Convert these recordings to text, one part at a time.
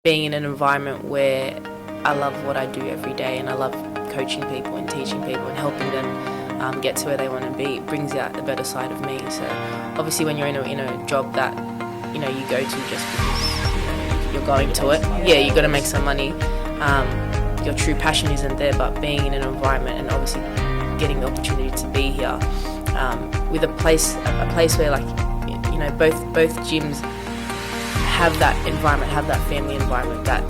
being in an environment where I love what I do every day, and I love coaching people and teaching people and helping them get to where they want to be. It brings out the better side of me. So obviously when you're in a job that you go to just because you're going to it, you got to make some money. Your true passion isn't there, but being in an environment and obviously getting the opportunity to be here with a place where both gyms have that environment, have that family environment that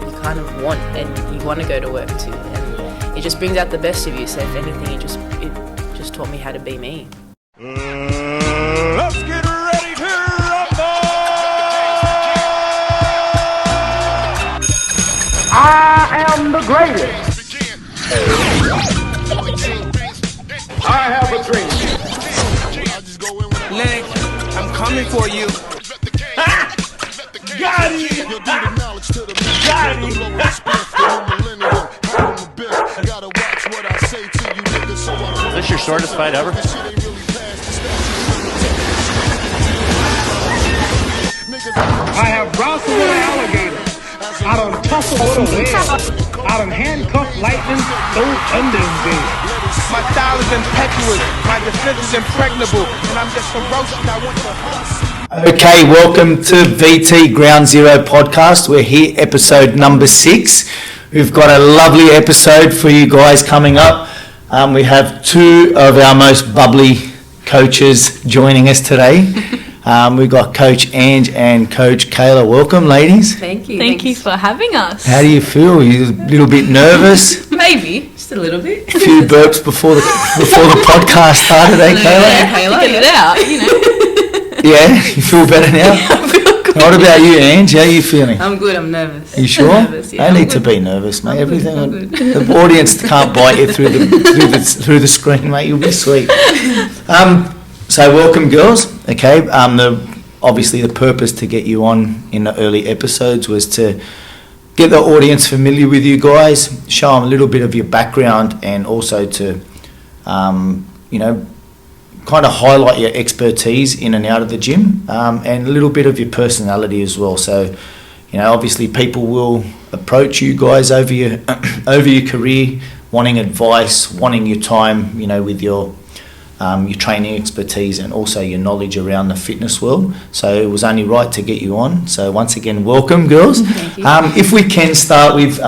you kind of want and you want to go to work to, and it just brings out the best of you. So if anything, it just taught me how to be me. Let's get ready to rumble! I am the greatest. I have a dream. Lennox, I'm coming for you. Got him! Got him! Is this your shortest fight ever? I have wrestled with an alligator. I done tussled with a whale. I done handcuffed lightning, throw thunder and bed. My style is impetuous, my defense is impregnable, and I'm just ferocious. I want to hustle. Okay, welcome to VT Ground Zero podcast. We're here, episode number 6. We've got a lovely episode for you guys coming up. We have two of our most bubbly coaches joining us today. We've got Coach Ange and Coach Kayla. Welcome, ladies. Thank you. Thank you for having us. How do you feel? Are you a little bit nervous? Maybe just a little bit. A few burps before the podcast started, eh, Kayla? Kayla, Get it out, Yeah, you feel better now? I feel good. What about you, Ange? How are you feeling? I'm good. I'm nervous. Are you sure? I'm nervous, yeah. I need I'm to good. be nervous, mate. I'm Everything. good. The audience can't bite you through the screen, mate. You'll be sweet. So welcome, girls. Okay. Obviously the purpose to get you on in the early episodes was to get the audience familiar with you guys, show them a little bit of your background, and also to, kind of highlight your expertise in and out of the gym, and a little bit of your personality as well. So, obviously people will approach you guys over your career, wanting advice, wanting your time, with your training expertise and also your knowledge around the fitness world. So it was only right to get you on. So once again, welcome, girls. Thank you. If we can start with,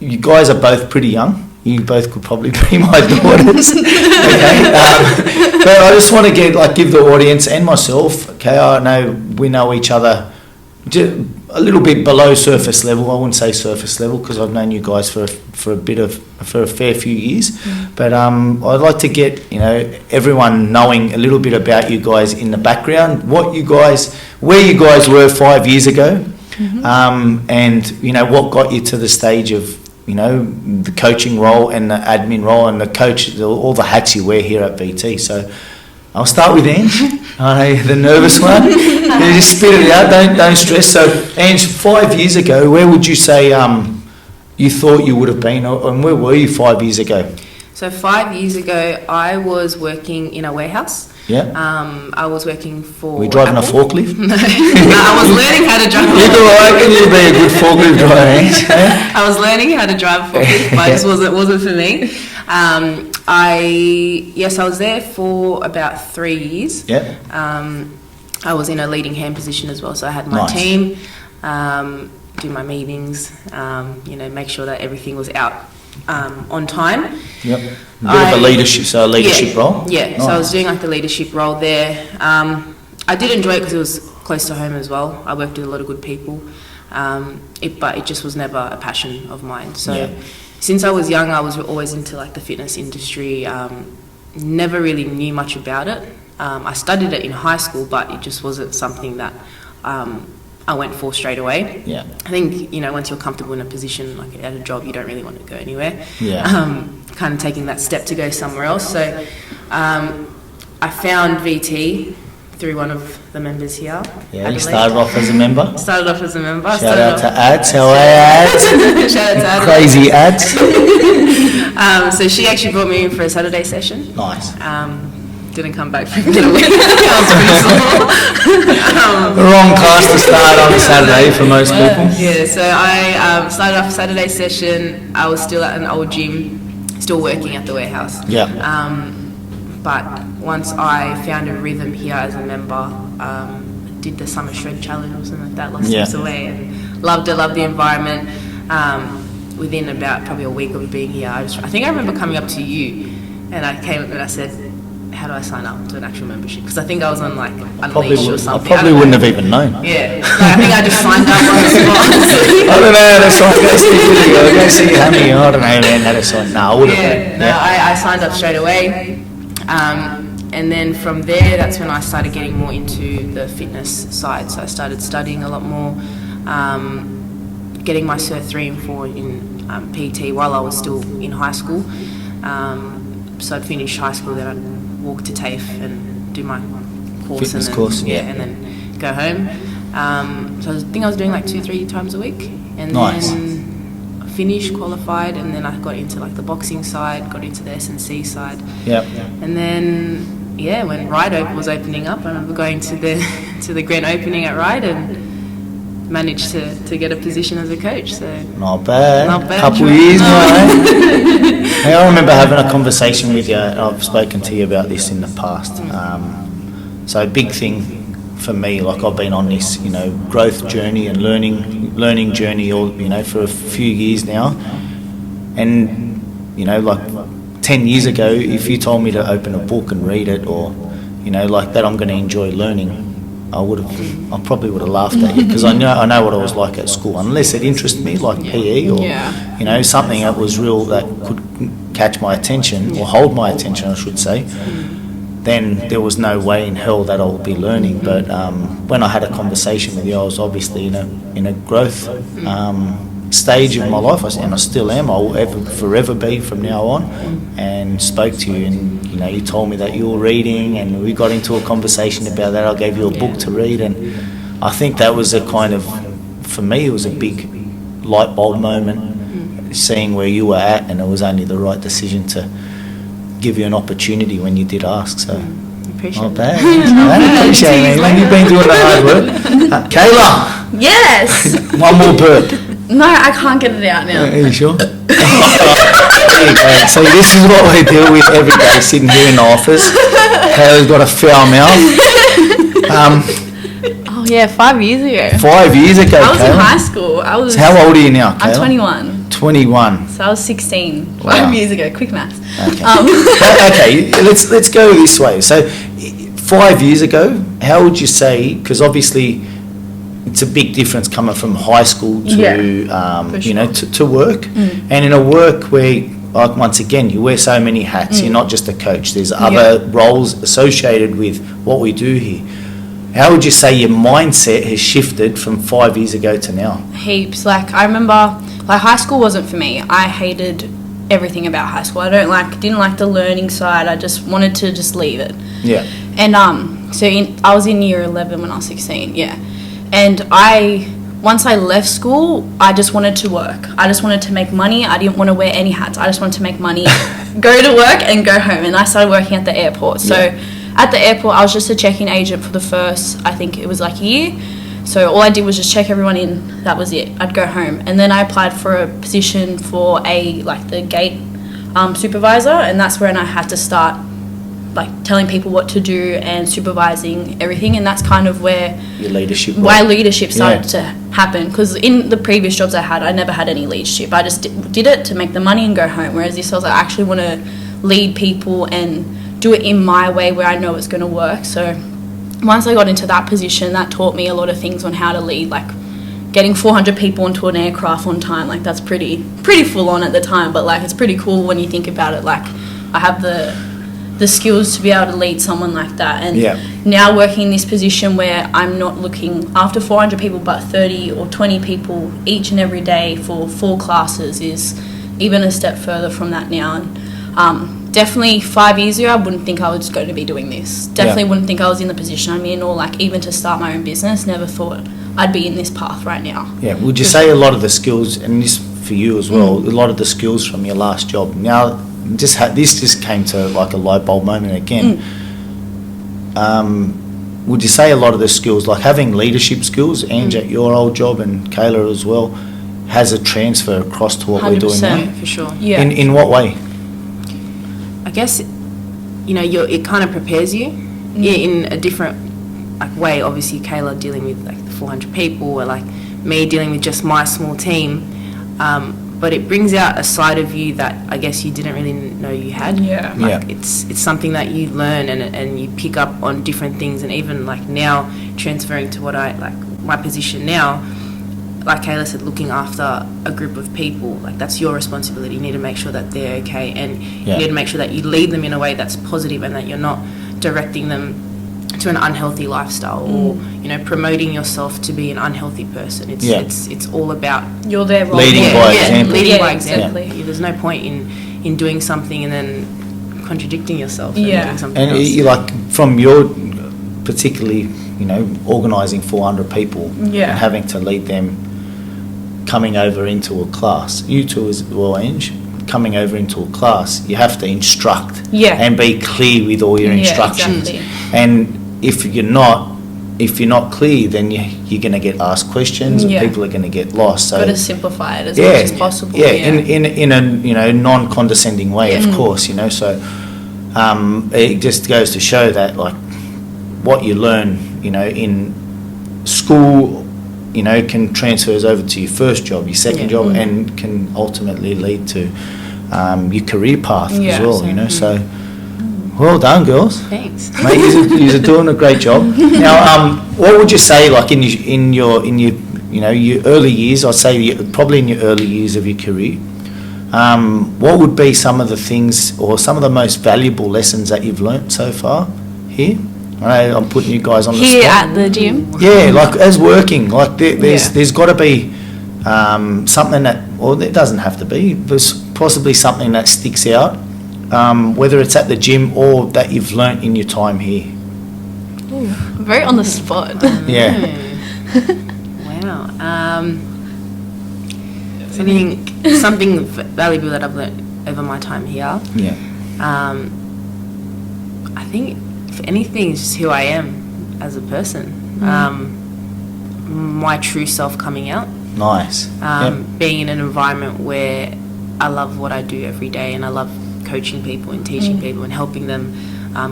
you guys are both pretty young. You both could probably be my daughters. Okay. But I just want to give the audience and myself, okay, I know we know each other a little bit below surface level. I wouldn't say surface level because I've known you guys for a fair few years. But I'd like to get everyone knowing a little bit about you guys in the background, where you guys were 5 years ago, and what got you to the stage of the coaching role and the admin role and the coach, all the hats you wear here at VT. So I'll start with Ange. I know the nervous one. You just spit it out. Don't stress. So Ange, 5 years ago, where would you say you thought you would have been, and where were you 5 years ago? So 5 years ago, I was working in a warehouse. Yeah. I was working for. Were you driving Apple. a forklift? No, I was learning how to drive. I reckon you'd be a good forklift driver, Ange. I was learning how to drive a forklift, but it just wasn't for me. I was there for about 3 years. Yeah. I was in a leading hand position as well, so I had my Nice. team, do my meetings, make sure that everything was out on time. Yep. A bit of a leadership role. Yeah, Nice. so I was doing the leadership role there. I did enjoy it because it was close to home as well. I worked with a lot of good people, but it just was never a passion of mine. So since I was young, I was always into the fitness industry. Never really knew much about it. I studied it in high school, but it just wasn't something that I went for straight away. Yeah. I think, once you're comfortable in a position, at a job, you don't really want to go anywhere. Yeah. Kind of taking that step to go somewhere else. So I found VT through one of the members here. Yeah, you Adelaide. started off as a member. Started off as a member. Shout out to Ads. How are Ads? Shout out to Adelaide. Crazy Ads. So she actually brought me in for a Saturday session. Nice. didn't come back for a little week. I was pretty sore. The wrong class to start on a Saturday for most people. Yeah, so I started off Saturday session. I was still at an old gym, still working at the warehouse. Yeah. But once I found a rhythm here as a member, did the summer shred challenge or something like that, lost Yeah. steps away, and loved the environment. Within about probably a week of being here, I think I remember coming up to you, and I came up and I said, how do I sign up to an actual membership? Because I think I was on like Unleash or something. I probably wouldn't have even known. Yeah, I think I just signed up on the spot. I don't know how to sign. Go see Honey. I don't know how to sign. No, I would have. Yeah, no, I signed up straight away. And then from there, that's when I started getting more into the fitness side. So I started studying a lot more, getting my Cert 3 and 4 in PT while I was still in high school. So I'd finish high school, then I'd walk to TAFE and do my course. Fitness and then, course, yeah. and then go home. So I think I was doing like 2-3 times a week. And Nice. then I finished, qualified, and then I got into like the boxing side, got into the S&C side. Yep. And then, when Ride was opening up, I remember going to the grand opening at Ride and managed to get a position as a coach. So Not bad. Not bad. Couple years, mate. Hey, I remember having a conversation with you. I've spoken to you about this in the past. So a big thing for me, like I've been on this, growth journey and learning journey, for a few years now. And like 10 years ago, if you told me to open a book and read it, or like that, I'm going to enjoy learning, I probably would have laughed at you, because I know what I was like at school. Unless it interested me, like PE or something that was real, that could catch my attention or hold my attention, I should say, then there was no way in hell that I would be learning. But when I had a conversation with you, I was obviously in a growth stage of my life, and I still am. I will forever be from now on. And spoke to you, and you told me that you were reading, and we got into a conversation about that. I gave you a book to read, and I think that was for me, it was a big light bulb moment, seeing where you were at, and it was only the right decision to give you an opportunity when you did ask. So appreciate not it. bad. I appreciate it, man. You've been doing the hard work. Kayla, Yes. one more burp. No, I can't get it out now. Are you sure? There you go. So this is what we deal with every day, sitting here in the office. Kayla's got a foul mouth. Oh yeah, 5 years ago. 5 years ago, I was in Kayla. high school. So how old are you now, Kayla? I'm 21. 21. So I was 16. Wow. 5 years ago. Quick maths. Okay. Okay, let's go this way. So 5 years ago, how would you say, because obviously it's a big difference coming from high school to to work, and in a work where, like, once again, you wear so many hats. You're not just a coach. There's other roles associated with what we do here. How would you say your mindset has shifted from 5 years ago to now? Heaps. Like, I remember, high school wasn't for me. I hated everything about high school. I didn't like the learning side. I just wanted to just leave it. Yeah. And I was in year 11 when I was 16. Yeah. And once I left school, I just wanted to work. I just wanted to make money. I didn't want to wear any hats. I just wanted to make money, go to work and go home. And I started working at the airport. So at the airport, I was just a check-in agent for the first, I think it was like a year. So all I did was just check everyone in. That was it. I'd go home. And then I applied for a position for the gate supervisor. And that's when I had to start telling people what to do and supervising everything, and that's kind of where Your leadership. my leadership started to happen, because in the previous jobs I never had any leadership. I just did it to make the money and go home, whereas this I was I actually want to lead people and do it in my way where I know it's going to work. So once I got into that position, that taught me a lot of things on how to lead, like getting 400 people into an aircraft on time. That's pretty full on at the time, but it's pretty cool when you think about it. I have the skills to be able to lead someone like that, and now working in this position where I'm not looking after 400 people but 30 or 20 people each and every day for 4 classes is even a step further from that now. And definitely 5 years ago I wouldn't think I was going to be doing this. Definitely wouldn't think I was in the position I'm in, or even to start my own business. Never thought I'd be in this path right now. Yeah, would you say a lot of the skills, and this for you as well, a lot of the skills from your last job now, this just came to a light bulb moment again. would you say a lot of the skills, like having leadership skills, Ange at your old job and Kayla as well, has a transfer across to what we're doing 100%. now? For sure. Yeah. In what way? I guess, it kind of prepares you in a different way. Obviously, Kayla dealing with like the 400 people, or like me dealing with just my small team. But it brings out a side of you that I guess you didn't really know you had. Yeah. Like it's something that you learn and you pick up on different things, and even like now transferring to what I like my position now. Like Kayla said, looking after a group of people, like that's your responsibility. You need to make sure that they're okay, and you need to make sure that you lead them in a way that's positive, and that you're not directing them to an unhealthy lifestyle or promoting yourself to be an unhealthy person. It's all about You're there role Leading model. by example. leading Yeah, by example. exactly. There's no point in doing something and then contradicting yourself and Yeah. doing something And else. you like from your particularly, organising 400 people Yeah. and having to lead them coming over into a class. You two as well, Ange, coming over into a class, you have to instruct and be clear with all your instructions. Exactly. And if you're not clear, then you're going to get asked questions and people are going to get lost. So Got to simplify it as much as possible. Yeah, in a non-condescending way, of course, so it just goes to show that like what you learn, in school, can transfers over to your first job, your second job, and can ultimately lead to your career path as well, so well done, girls. Thanks. Mate, you're doing a great job. Now, what would you say, like in your your early years? I'd say probably in your early years of your career. What would be some of the things or some of the most valuable lessons that you've learnt so far here? I'm putting you guys on the Here spot. at the gym. Yeah, like as working, like there's got to be something that, or it doesn't have to be. There's possibly something that sticks out. Whether it's at the gym or that you've learnt in your time here. Very on the spot. Yeah. Wow. Something valuable that I've learnt over my time here. Yeah. I think, if anything, it's just who I am as a person. My true self coming out. Nice. Being in an environment where I love what I do every day, and I love coaching people and teaching people and helping them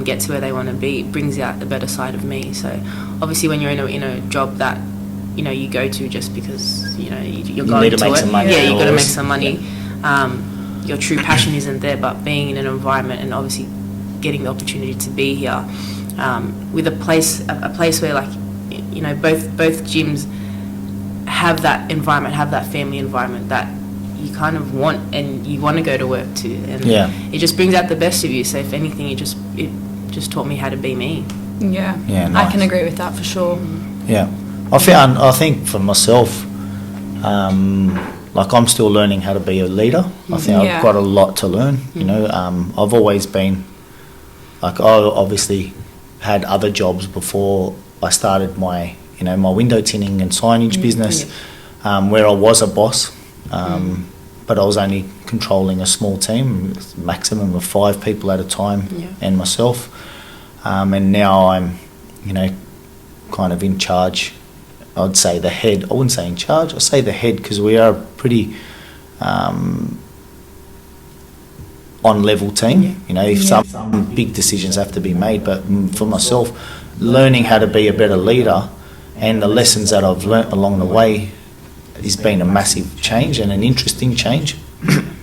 get to where they want to be. It brings out the better side of me. So obviously when you're in a job that you go to just because you're going need to make it, some money, yeah, you've got to make always. some money. Your true passion isn't there, but being in an environment and obviously getting the opportunity to be here with a place where like both gyms have that environment, have that family environment that you kind of want and you want to go to work to, and it just brings out the best of you. So if anything, it just taught me how to be me. Yeah. Yeah, I nice. can agree with that for sure. Yeah. I think for myself, like I'm still learning how to be a leader. I think I've got a lot to learn. I've always been, like, I obviously had other jobs before I started my my window tinting and signage business, where I was a boss, but I was only controlling a small team, maximum of 5 people at a time, and myself. And now I'm, kind of in charge. I'd say the head. I wouldn't say in charge. I'd say the head, because we are a pretty on-level team. If some big decisions have to be made, but for myself, learning how to be a better leader and the lessons that I've learnt along the way has been a massive change and an interesting change.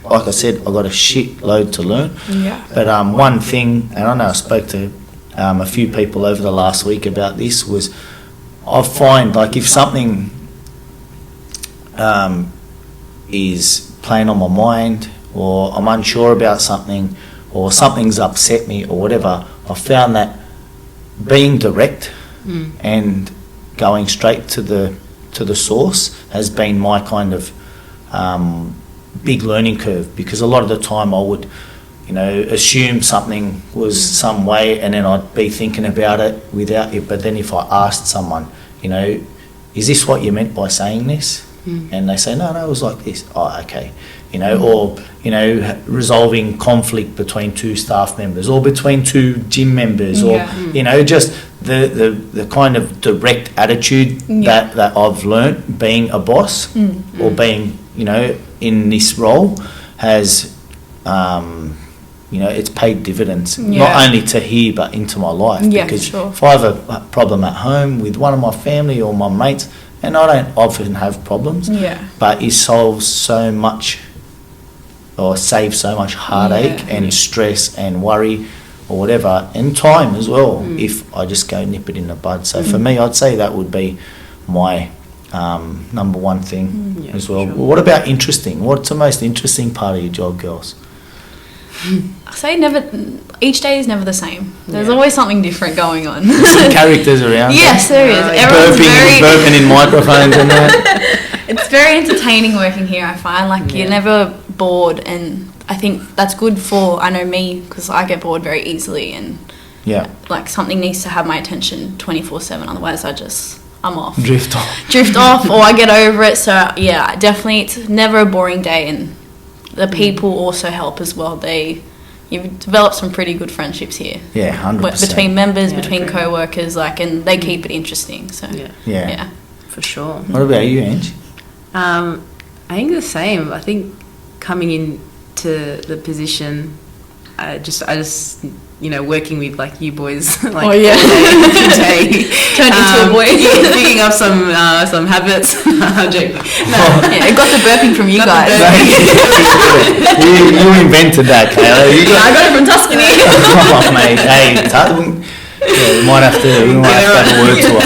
Like I said, I've got a shitload to learn. Yeah. But one thing, and I know I spoke to a few people over the last week about this, was I find, like, if something is playing on my mind, or I'm unsure about something, or something's upset me or whatever, I found that being direct and going straight to the source has been my kind of big learning curve, because a lot of the time I would assume something was some way, and then I'd be thinking about it without it. But then if I asked someone, is this what you meant by saying this? And they say, no, it was like this. Oh, okay. You know, or, you know, resolving conflict between two staff members or between two gym members or, you know, just the kind of direct attitude that I've learnt being a boss or being, you know, in this role has, you know, it's paid dividends, not only to here but into my life. Because if I have a problem at home with one of my family or my mates, and I don't often have problems, but it solves so much or saves so much heartache and stress and worry or whatever, and time as well, if I just go nip it in the bud. So for me, I'd say that would be my number one thing as well. Sure. What about interesting? What's the most interesting part of your job, girls? I say each day is never the same. There's always something different going on. There's some characters around. Yes, there is. Everyone's burping in microphones and that. It's very entertaining working here, I find. Like, you're never bored, and I think that's good for, I know me, because I get bored very easily, and like something needs to have my attention 24/7, otherwise I'm off. Drift off, or I get over it. So yeah, definitely, it's never a boring day, and the people also help as well. You've developed some pretty good friendships here. Yeah, 100%. Between members, between co-workers, like, and they keep it interesting. So yeah, for sure. What about you, Ange? I think the same. I think coming into the position, I just you know, working with like you boys, like all day, turned into a boy, picking up some habits. I'm joking. I got the burping from you guys. you invented that, Kayla. I got it from Tuscany. Oh, mate, hey, we might have to have a word tour.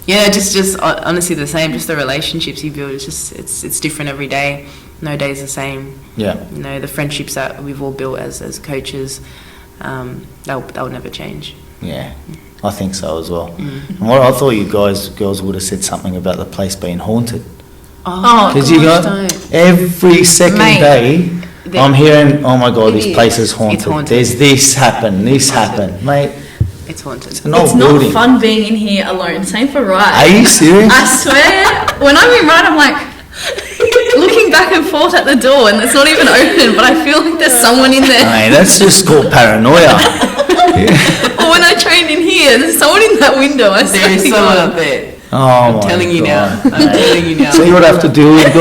Yeah, just honestly the same. Just the relationships you build. It's different every day. No day's the same. Yeah. You know, the friendships that we've all built as coaches, they'll never change. Yeah, I think so as well. And what I thought you girls would have said something about the place being haunted. Because you got every second day, I'm hearing, oh my God, this place is haunted. There's this happen, mate. It's haunted. It's not fun being in here alone. Same for Ride. Are you serious? I swear, when I'm in Ride, I'm like looking back and forth at the door, and it's not even open, but I feel like there's someone in there. Hey, that's just called paranoia. Or when I train in here, there's someone in that window. There is someone up there. Oh, I'm telling you now. So you would have to deal with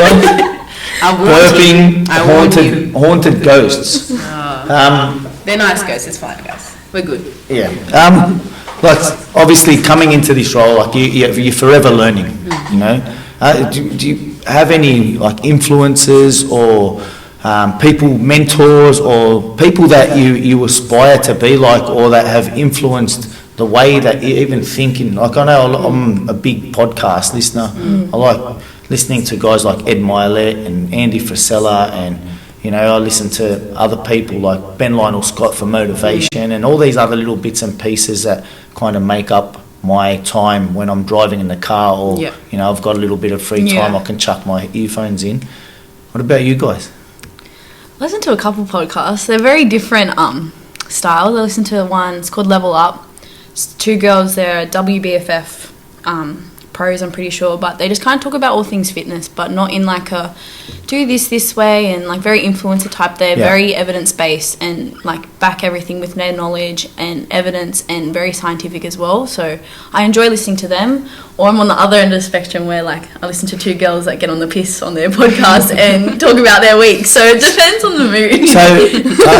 burping haunted ghosts. They're nice ghosts. It's fine, guys. We're good. Yeah. Like, obviously coming into this role, like you're forever learning. You know. Do you have any like influences or people, mentors, or people that you aspire to be like, or that have influenced the way that you even thinking? Like, I know I'm a big podcast listener. I like listening to guys like Ed Milet and Andy Frisella, and you know, I listen to other people like Ben Lionel Scott for motivation, and all these other little bits and pieces that kind of make up my time when I'm driving in the car, or you know, I've got a little bit of free time, I can chuck my earphones in. What about you guys? I listen to a couple podcasts. They're very different styles. I listen to one, it's called Level Up. It's two girls, they're WBFF pros, I'm pretty sure, but they just kind of talk about all things fitness, but not in like a do this way, and like very influencer type. They're very evidence-based and like back everything with their knowledge and evidence, and very scientific as well. So I enjoy listening to them. Or I'm on the other end of the spectrum where like I listen to two girls that get on the piss on their podcast and talk about their week. So it depends on the mood. So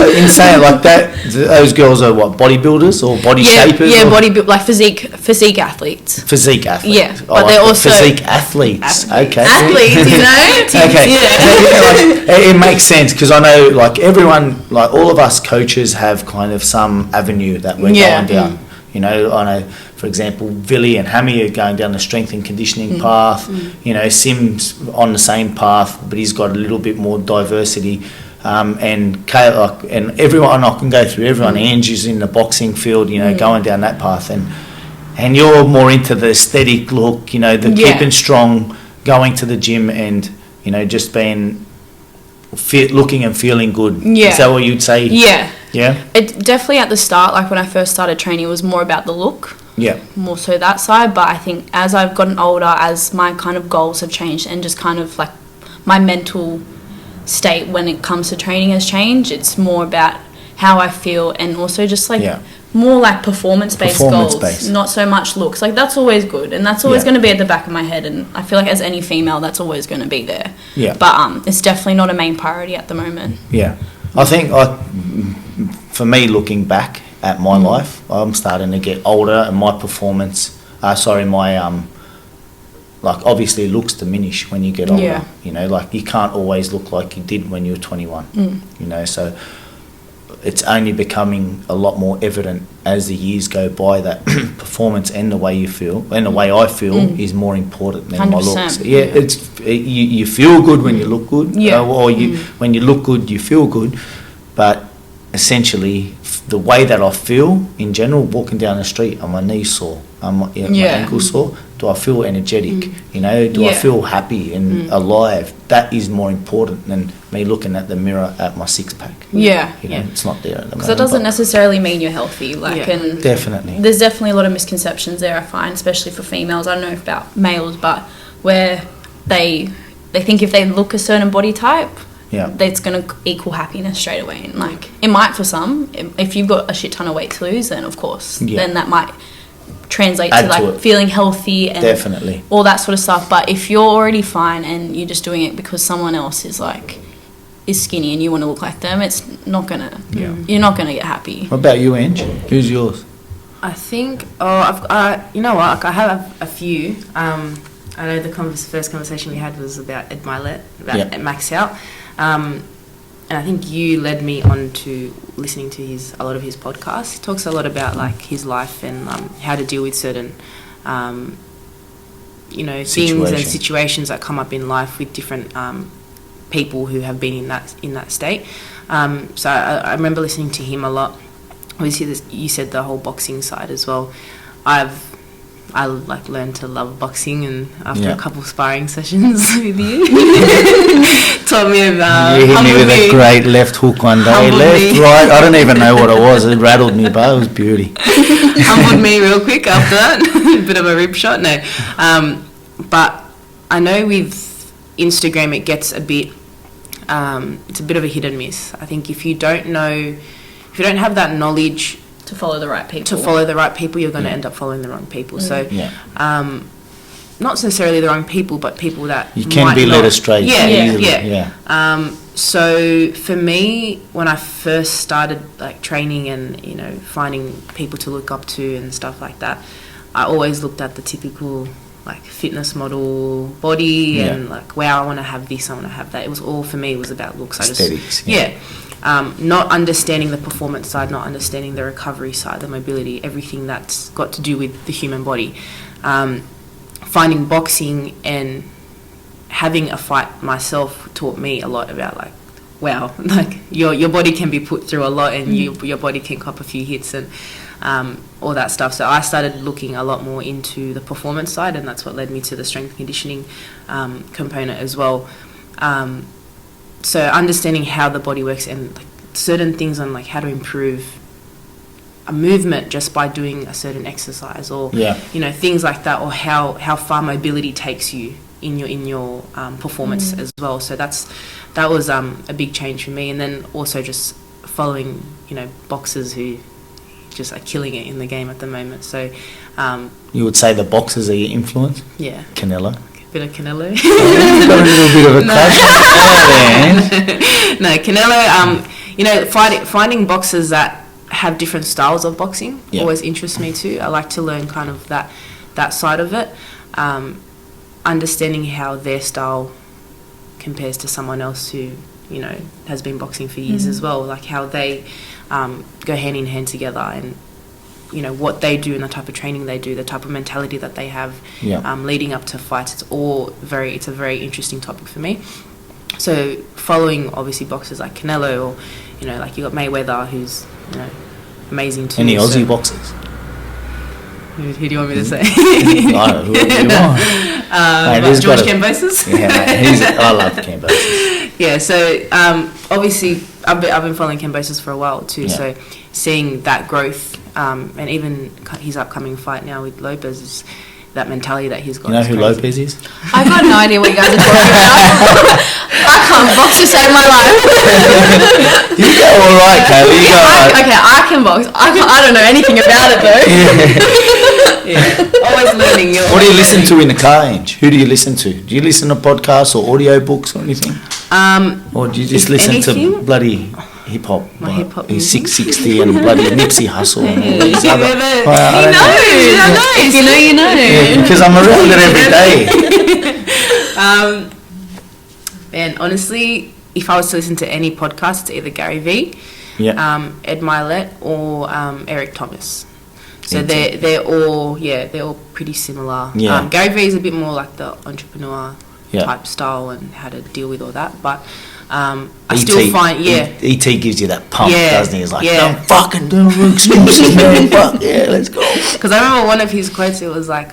in saying like that, those girls are what, bodybuilders or body shapers? Yeah, like physique athletes. Physique athletes. Yeah, but they're also physique athletes. Okay. Athletes, you know. Okay. Yeah. It makes sense, because I know like everyone, like all of us coaches have kind of some avenue that we're going down. You know, I know, for example, Villy and Hammy are going down the strength and conditioning path. You know, Sim's on the same path, but he's got a little bit more diversity. And Kayla, and everyone, I can go through everyone. Angie's in the boxing field, you know, going down that path. And you're more into the aesthetic look, you know, the keeping strong, going to the gym, and, you know, just being fit, looking and feeling good. Yeah. Is that what you'd say? Yeah. Yeah? It definitely at the start, like when I first started training, it was more about the look. Yeah. more so that side. But I think as I've gotten older, as my kind of goals have changed and just kind of like my mental state when it comes to training has changed, it's more about how I feel, and also just like more like performance-based goals, not so much looks. Like that's always good, and that's always going to be at the back of my head, and I feel like as any female that's always going to be there. But it's definitely not a main priority at the moment. I think for me, looking back at my life, I'm starting to get older, and my performance like obviously looks diminish when you get older. You know, like you can't always look like you did when you were 21. You know, so it's only becoming a lot more evident as the years go by that performance and the way you feel and the way I feel is more important than my looks. You feel good when you look good, or when you look good you feel good, but essentially the way that I feel in general, walking down the street, are my knees sore, my ankles sore? Do I feel energetic? You know, do I feel happy and alive? That is more important than me looking at the mirror at my six pack. You know, it's not there at the moment. Because it doesn't necessarily mean you're healthy. Like, and definitely, there's definitely a lot of misconceptions there, I find, especially for females. I don't know about males, but where they think if they look a certain body type, that's going to equal happiness straight away. And like, it might for some. If you've got a shit ton of weight to lose, then of course, then that might translate to like feeling healthy and all that sort of stuff. But if you're already fine and you're just doing it because someone else is skinny and you want to look like them, it's not gonna you're not gonna get happy. What about you, Ange? Who's yours? I think you know what, I have a few. I know the first conversation we had was about Ed Milet, about Max Out, and I think you led me on to listening to a lot of his podcasts. He talks a lot about like his life and how to deal with certain things and situations that come up in life with different people who have been in that state. So I remember listening to him a lot. Obviously, you said the whole boxing side as well. I learned to love boxing, and after a couple of sparring sessions with you, taught me about. You hit me with a great left hook one day, right. I don't even know what it was. It rattled me, but it was beauty. Humbled me real quick after that. Bit of a rib shot, no. But I know with Instagram it gets a bit. It's a bit of a hit and miss. I think if you don't have that knowledge to follow the right people, you're going to end up following the wrong people. So, not necessarily the wrong people, but people that you can be led astray. So for me, when I first started like training and finding people to look up to and stuff like that, I always looked at the typical like fitness model body and like, wow, I want to have this, I want to have that. It was all for me. It was about looks. Aesthetics. Not understanding the performance side, not understanding the recovery side, the mobility, everything that's got to do with the human body. Finding boxing and having a fight myself taught me a lot about like, wow, like your body can be put through a lot, and your body can cop a few hits and all that stuff. So I started looking a lot more into the performance side, and that's what led me to the strength and conditioning component as well. So understanding how the body works and like certain things on like how to improve a movement just by doing a certain exercise, or things like that, or how far mobility takes you in your performance as well. So that was a big change for me. And then also just following boxers who just are killing it in the game at the moment. So you would say the boxers are your influence? Yeah. Canelo. Bit of Canelo. Got a little bit of a crash. No, Canelo. Finding boxers that have different styles of boxing always interests me too. I like to learn kind of that side of it. Understanding how their style compares to someone else who has been boxing for years as well. Like how they go hand in hand together, and what they do and the type of training they do, the type of mentality that they have leading up to fights. It's a very interesting topic for me. So following obviously boxers like Canelo, or like you got Mayweather, who's amazing too. Any Aussie boxers? Who do you want me to say? I don't know who you want. George Kambosos? Yeah, I love Kambosos. Yeah, so obviously I've been following Kambosos for a while too. So seeing that growth and even his upcoming fight now with Lopez is that mentality that he's got. You know is who crazy. Lopez is? I've got no idea what you guys are talking about. I can't box to save my life. You go all right, Kayla. You go all right. Okay, I can box. I don't know anything about it though. Always learning. What do you listen to in the car, Ange? Who do you listen to? Do you listen to podcasts or audio books or anything? Or do you just listen to anything, bloody hip hop? My hip-hop He's music. 660 and bloody Nipsey Hussle and all these other. Yeah, Well, I don't know. If you know, you know. Yeah, because I'm around it every day. Man, honestly, if I was to listen to any podcast, it's either Gary Vee, Yeah. Ed Milet, or Eric Thomas. So they're all pretty similar. Yeah. Gary Vee is a bit more like the entrepreneur Yeah. type style and how to deal with all that, but I still find ET gives you that pump, Yeah, doesn't he? He's like, yeah. don't fucking do excuses, man. Fuck yeah, let's go. because I remember one of his quotes. It was like,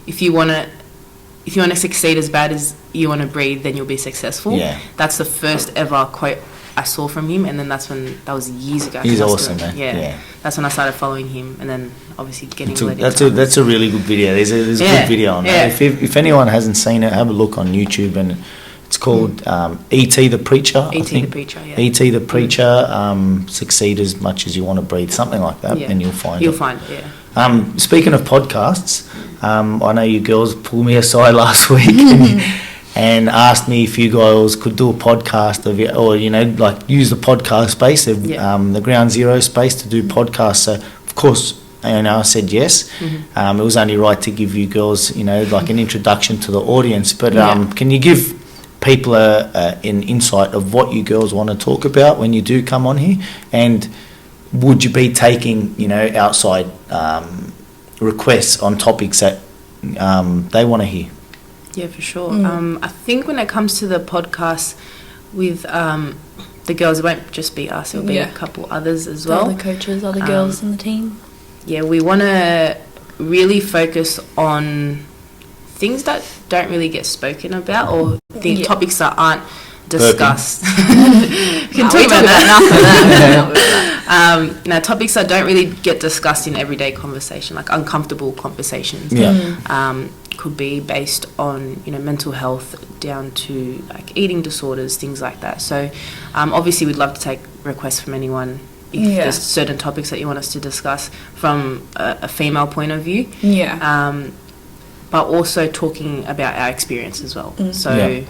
if you want to succeed as bad as you want to breathe, then you'll be successful. Yeah. That's the first ever quote I saw from him, and then that was years ago. He's I was awesome, man. Yeah. That's when I started following him, and then obviously getting That's a really good video. There's a good video on Yeah. that. If anyone hasn't seen it, have a look on YouTube, and it's called E.T. the Preacher. I E.T. think. the Preacher, yeah. E.T. the Preacher, succeed as much as you want to breathe, something like that, and you'll find it. Speaking of podcasts, I know you girls pulled me aside last week and asked me if you girls could do a podcast of it, or like use the podcast space, the Ground Zero space to do podcasts. So of course, I said yes. It was only right to give you girls, like an introduction to the audience. But can you give people an insight of what you girls want to talk about when you do come on here, and would you be taking outside requests on topics that they want to hear? Yeah, for sure. I think when it comes to the podcast with the girls, it won't just be us. It'll be a couple others as well. Other coaches, other girls in the team. Yeah, we want to really focus on things that don't really get spoken about, or topics that aren't discussed. We can talk about that. Now, topics that don't really get discussed in everyday conversation, like uncomfortable conversations. Could be based on mental health down to like eating disorders, things like that. So obviously we'd love to take requests from anyone if there's certain topics that you want us to discuss from a female point of view. But also talking about our experience as well. So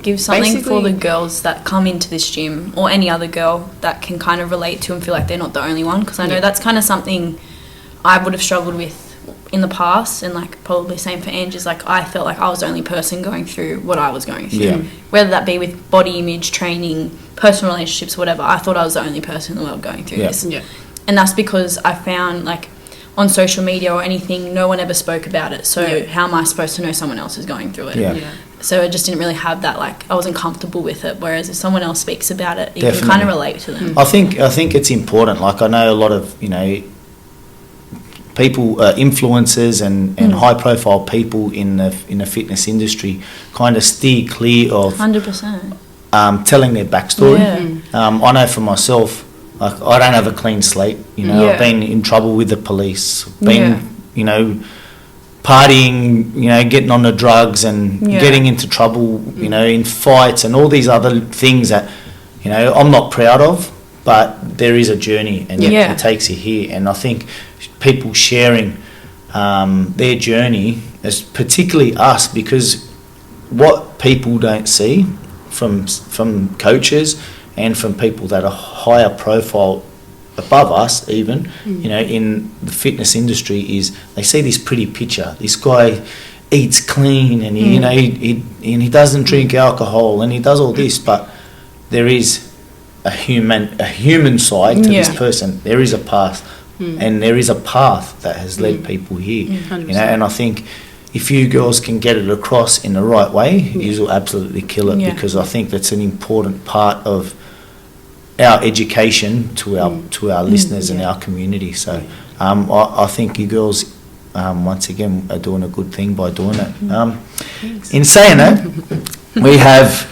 give something for the girls that come into this gym, or any other girl that can kind of relate to and feel like they're not the only one, because I know that's kind of something I would have struggled with in the past, and like probably same for Ange, is like I felt like I was the only person going through what I was going through, whether that be with body image training, personal relationships, whatever. I thought I was the only person in the world going through this, and that's because I found like on social media or anything, no one ever spoke about it, so how am I supposed to know someone else is going through it? So I just didn't really have that, like I wasn't comfortable with it, whereas if someone else speaks about it, you can kind of relate to them. I think it's important. Like I know a lot of people, influencers and high profile people in the fitness industry kind of steer clear of 100%. Telling their backstory. I know for myself, like I don't have a clean slate. I've been in trouble with the police, partying, getting on the drugs and getting into trouble, in fights and all these other things that, I'm not proud of, but there is a journey and it takes you here. And I think people sharing their journey, as particularly us, because what people don't see from coaches and from people that are higher profile above us even, in the fitness industry, is they see this pretty picture. This guy eats clean and he doesn't drink alcohol and he does all this, but there is a human side to this person. There is a path, and there is a path that has led people here. And I think if you girls can get it across in the right way, you will absolutely kill it, because I think that's an important part of our education to our listeners and our community. So I think you girls once again are doing a good thing by doing it. In saying that, we have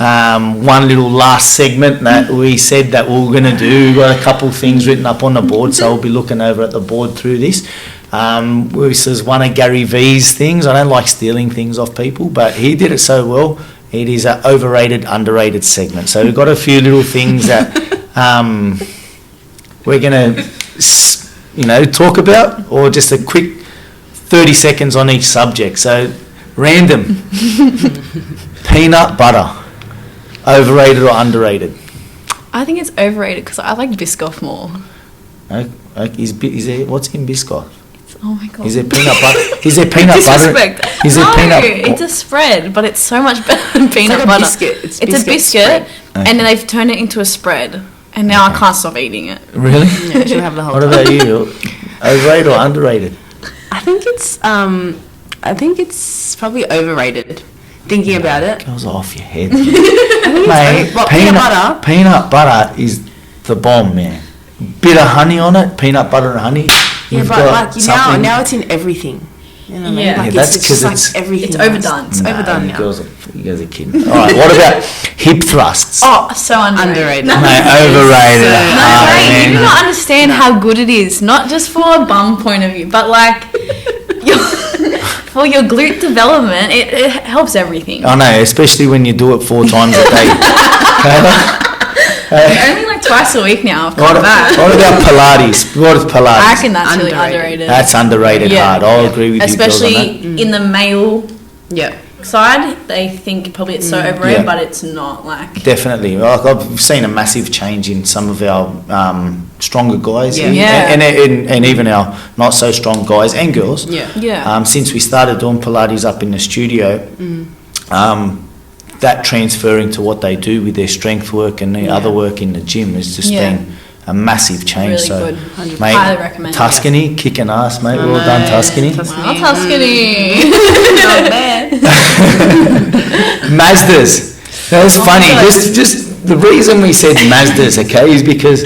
one little last segment that we said that we were going to do. We've got a couple of things written up on the board, so we'll be looking over at the board through this. This is one of Gary V's things. I don't like stealing things off people, but he did it so well. It is an overrated, underrated segment. So we've got a few little things that we're going to, talk about, or just a quick 30 seconds on each subject. So, random. Peanut butter. Overrated or underrated? I think it's overrated because I like Biscoff more. Is there, what's in Biscoff? Oh my god. Is there peanut butter? Is there peanut butter? Disrespect. Is there peanut? It's a spread, but it's so much better than peanut like a butter. biscuit. It's a biscuit, spread. and then they've turned it into a spread, and now I can't stop eating it. Really? Yeah, she'll have the whole What about you? Overrated or underrated? I think it's probably overrated. Thinking about it. Goes off your head. Mate, peanut butter is the bomb, man. Bit of honey on it, peanut butter and honey. Yeah, but like now it's in everything. You know what I mean? Yeah. Like that's it's 'cause just it's- like everything. It's overdone. It's overdone now. You guys are kidding. All right, what about hip thrusts? Oh, so underrated. Underrated. Mate, overrated. No, Oh, mate, man. you do not understand how good it is. Not just for a bum point of view, but like for your glute development, it helps everything. I know, especially when you do it 4 times a day. Only like twice a week now. I've What got that. about Pilates? What is Pilates? I reckon that's really Underrated. underrated. That's underrated hard. I'll agree with Especially you, girls, on in the male Yeah. side, they think probably it's so overrated, Yeah. but it's not. Like that. Definitely. Like, I've seen a massive change in some of our stronger guys Yeah. and even our not so strong guys and girls. yeah, Since we started doing Pilates up in the studio, that transferring to what they do with their strength work and the other work in the gym has just Yeah. been a massive change. Really So, good. mate, Highly recommend it. Tuscany, kicking ass, mate. Well done, Tuscany. Well, Tuscany. Not bad. Mazdas. That was funny. Just the reason we said Mazdas, okay, is because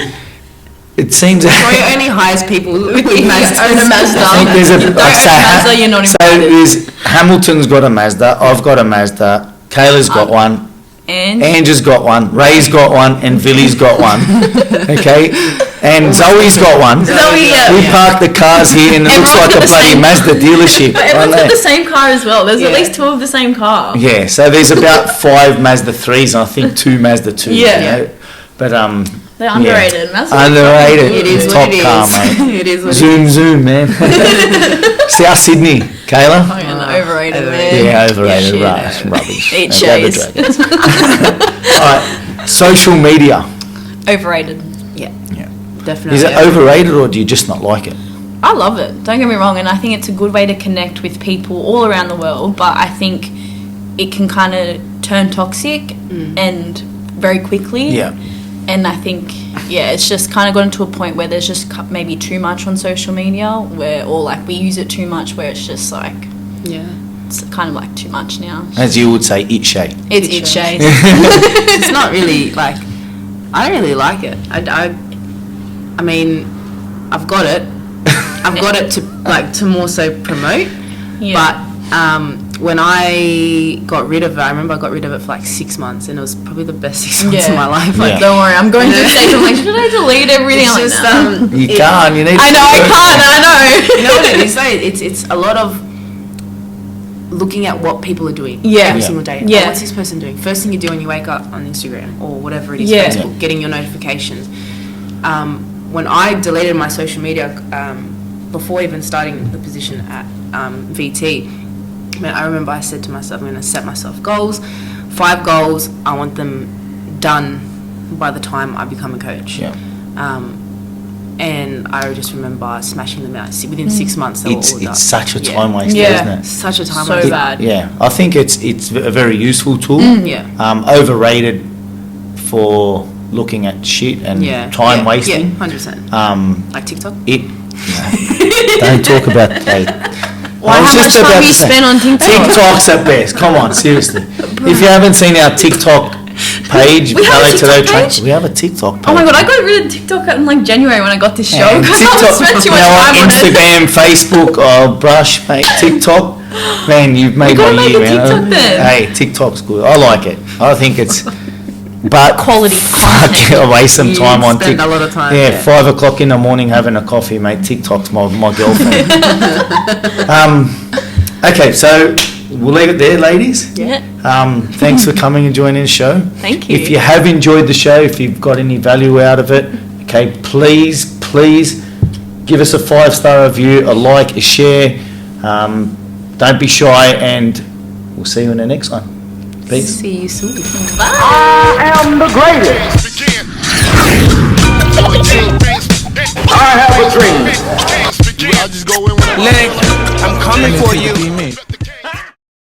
it seems Troy only hires people with Mazda. Own a Mazda. I think there's a Don't own a Mazda, you're not so invited. there's Hamilton's got a Mazda, I've got a Mazda, Kayla's got one, And Angie's got one, Ray's got one, and Billy's got one. Okay, and Zoe's got one. Zoe, yeah. We parked the cars here, and it looks Everyone's like got a the bloody same- Mazda dealership. But right everyone's there. got the same car as well. There's at Yeah. least 2 of the same car. Yeah, so there's about 5 Mazda 3s and I think 2 Mazda 2s. Yeah. You know? But They're underrated. Mazda's underrated. It is Top what it car, is. mate. It is what Zoom, man. South Sydney, Kayla. Fucking overrated, man. Yeah, overrated. Yeah, Right, shit. rubbish. Eat Okay, the shays. Dragons. All right, social media. Overrated. Yeah. Yeah. Definitely. Is it overrated or do you just not like it? I love it. Don't get me wrong, and I think it's a good way to connect with people all around the world. But I think it can kind of turn toxic and very quickly. Yeah. And I think, it's just kind of gotten to a point where there's just maybe too much on social media, or like we use it too much, where it's just like Yeah. it's kind of like too much now. As you would say, it shay. It's It shade. It's not really like, I don't really like it. I mean, I've got it. I've got it to more so promote. Yeah. But when I got rid of it, I remember I got rid of it for like 6 months, and it was probably the best 6 months of my life. Yeah. Don't worry, I'm going through the stage. I'm like, should I delete everything? It's I'm just like, no. You can't. You need. I know I can't. I know. you know what it is? Though? It's a lot of looking at what people are doing Yeah. every Yeah. single day. Yeah. Oh, what's this person doing? First thing you do when you wake up on Instagram or whatever it is, Yeah. Facebook, getting your notifications. When I deleted my social media before even starting the position at VT, I remember I said to myself, I'm going to set myself goals, 5 goals. I want them done by the time I become a coach. Yeah. And I just remember smashing them out within 6 months. They were all done. It's such a Yeah. time waster, Yeah. isn't it? Such a time So waster. bad. Yeah, I think it's a very useful tool. Yeah. Overrated for looking at shit and Yeah. time Yeah. wasting. Yeah, 100%. Like TikTok. Don't talk about that. Why, how much time do you spend on TikTok? TikTok's at best. Come on, seriously. If you haven't seen our TikTok page, We have a Ballet to TikTok Low Train- page? we have a TikTok page. Oh my god, I got rid of TikTok in like January when I got this show And because I spent too you much know what, time on it. Instagram, Facebook, oh brush, mate, TikTok. Man, you've made gotta my make year, a man. TikTok then. Hey, TikTok's good. I like it. I think it's, but Quality fuck, content. I waste some You time on spend a lot of time, Yeah, yeah. 5 o'clock in the morning having a coffee, mate. TikTok's my girlfriend. Okay, so we'll leave it there, ladies. Yeah. Thanks for coming and joining the show. Thank you. If you have enjoyed the show, if you've got any value out of it, okay, please give us a 5-star review, a like, a share. Don't be shy, and we'll see you in the next one. Peace. See you soon. I am the greatest. I have a dream. I just go in when Leg, I'm coming for you.